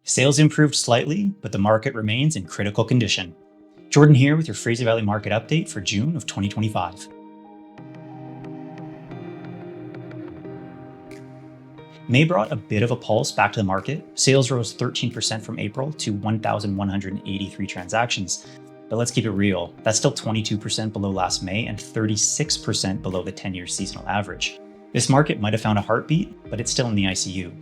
Sales improved slightly, but the market remains in critical condition. Jordan here with your Fraser Valley market update for June of 2025. May brought a bit of a pulse back to the market. Sales rose 13% from April to 1,183 transactions. But let's keep it real, that's still 22% below last May and 36% below the 10-year seasonal average. This market might have found a heartbeat, but it's still in the ICU.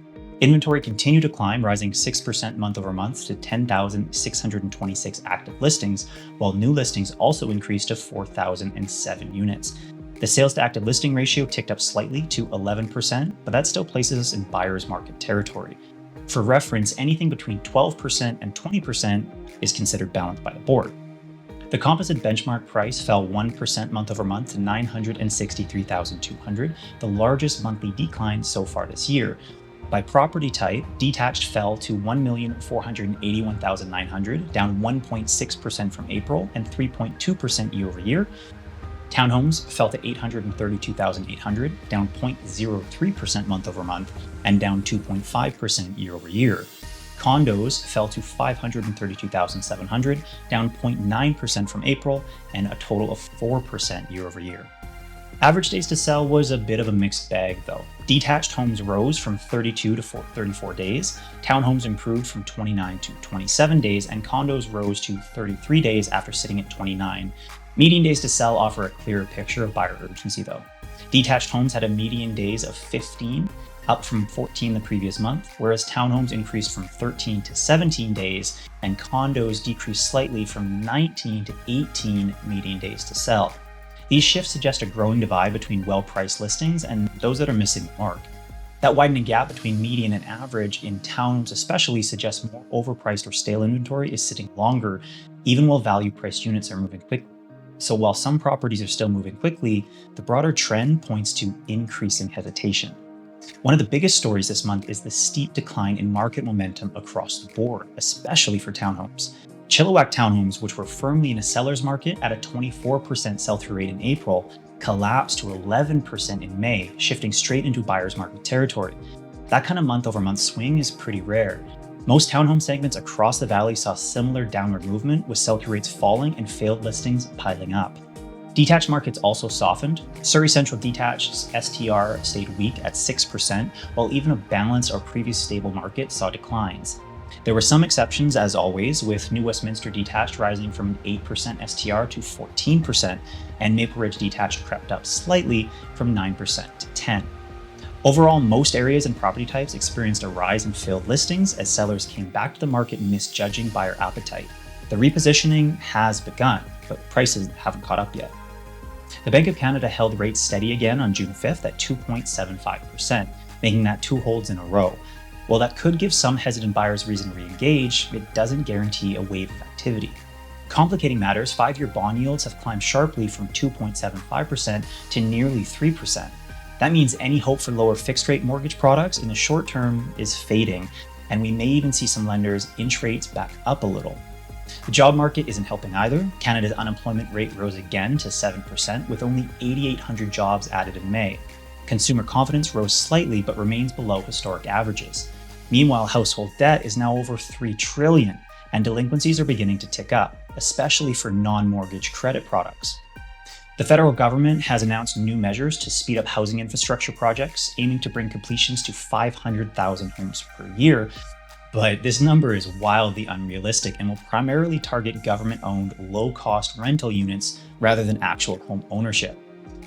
Inventory continued to climb, rising 6% month over month to 10,626 active listings, while new listings also increased to 4,007 units. The sales to active listing ratio ticked up slightly to 11%, but that still places us in buyer's market territory. For reference, anything between 12% and 20% is considered balanced by the board. The composite benchmark price fell 1% month over month to $963,200, the largest monthly decline so far this year. By property type, detached fell to $1,481,900, down 1.6% from April and 3.2% year over year. Townhomes fell to $832,800, down 0.03% month over month and down 2.5% year over year. Condos fell to $532,700, down 0.9% from April and a total of 4% year over year. Average days to sell was a bit of a mixed bag though. Detached homes rose from 32 to 34 days, townhomes improved from 29 to 27 days, and condos rose to 33 days after sitting at 29. Median days to sell offer a clearer picture of buyer urgency though. Detached homes had a median days of 15, up from 14 the previous month, whereas townhomes increased from 13 to 17 days, and condos decreased slightly from 19 to 18 median days to sell. These shifts suggest a growing divide between well-priced listings and those that are missing the mark. That widening gap between median and average in townhomes especially suggests more overpriced or stale inventory is sitting longer, even while value-priced units are moving quickly. So while some properties are still moving quickly, the broader trend points to increasing hesitation. One of the biggest stories this month is the steep decline in market momentum across the board, especially for townhomes. Chilliwack townhomes, which were firmly in a seller's market at a 24% sell-through rate in April, collapsed to 11% in May, shifting straight into buyer's market territory. That kind of month-over-month swing is pretty rare. Most townhome segments across the valley saw similar downward movement, with sell-through rates falling and failed listings piling up. Detached markets also softened. Surrey Central Detached STR stayed weak at 6%, while even a balanced or previous stable market saw declines. There were some exceptions, as always, with New Westminster Detached rising from 8% STR to 14%, and Maple Ridge Detached crept up slightly from 9% to 10%. Overall, most areas and property types experienced a rise in failed listings as sellers came back to the market misjudging buyer appetite. The repositioning has begun, but prices haven't caught up yet. The Bank of Canada held rates steady again on June 5th at 2.75%, making that 2 holds in a row. While that could give some hesitant buyers reason to re-engage, it doesn't guarantee a wave of activity. Complicating matters, 5-year bond yields have climbed sharply from 2.75% to nearly 3%. That means any hope for lower fixed-rate mortgage products in the short term is fading, and we may even see some lenders inch rates back up a little. The job market isn't helping either. Canada's unemployment rate rose again to 7%, with only 8,800 jobs added in May. Consumer confidence rose slightly but remains below historic averages. Meanwhile, household debt is now over $3 trillion, and delinquencies are beginning to tick up, especially for non-mortgage credit products. The federal government has announced new measures to speed up housing infrastructure projects, aiming to bring completions to 500,000 homes per year. But this number is wildly unrealistic and will primarily target government-owned, low-cost rental units rather than actual home ownership.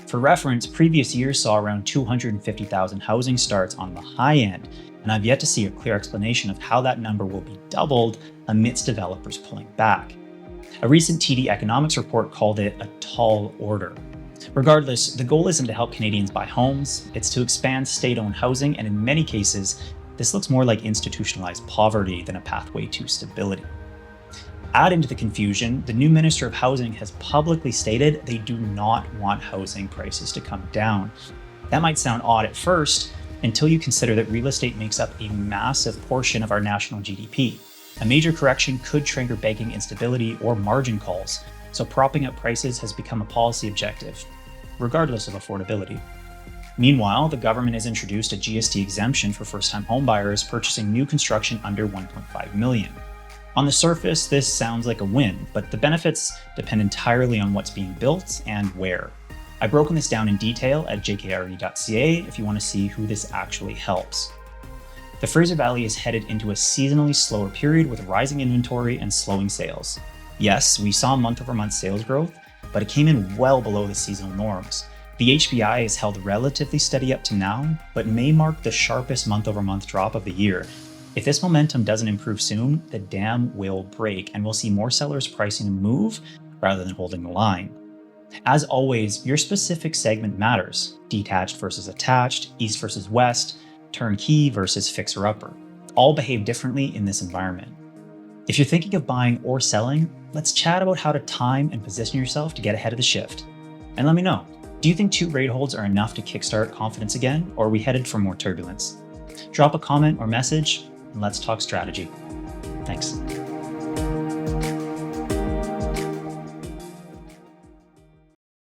For reference, previous years saw around 250,000 housing starts on the high end, and I've yet to see a clear explanation of how that number will be doubled amidst developers pulling back. A recent TD Economics report called it a tall order. Regardless, the goal isn't to help Canadians buy homes, it's to expand state-owned housing, and in many cases, this looks more like institutionalized poverty than a pathway to stability. Add into the confusion, the new Minister of Housing has publicly stated they do not want housing prices to come down. That might sound odd at first, until you consider that real estate makes up a massive portion of our national GDP. A major correction could trigger banking instability or margin calls, so propping up prices has become a policy objective, regardless of affordability. Meanwhile, the government has introduced a GST exemption for first-time homebuyers purchasing new construction under 1.5 million. On the surface, this sounds like a win, but the benefits depend entirely on what's being built and where. I've broken this down in detail at jkre.ca if you want to see who this actually helps. The Fraser Valley is headed into a seasonally slower period with rising inventory and slowing sales. Yes, we saw month-over-month sales growth, but it came in well below the seasonal norms. The HPI has held relatively steady up to now, but may mark the sharpest month-over-month drop of the year. If this momentum doesn't improve soon, the dam will break and we'll see more sellers pricing a move rather than holding the line. As always, your specific segment matters. Detached versus attached, east versus west, turnkey versus fixer-upper. All behave differently in this environment. If you're thinking of buying or selling, let's chat about how to time and position yourself to get ahead of the shift. And let me know, do you think 2 rate holds are enough to kickstart confidence again, or are we headed for more turbulence? Drop a comment or message, and let's talk strategy. Thanks.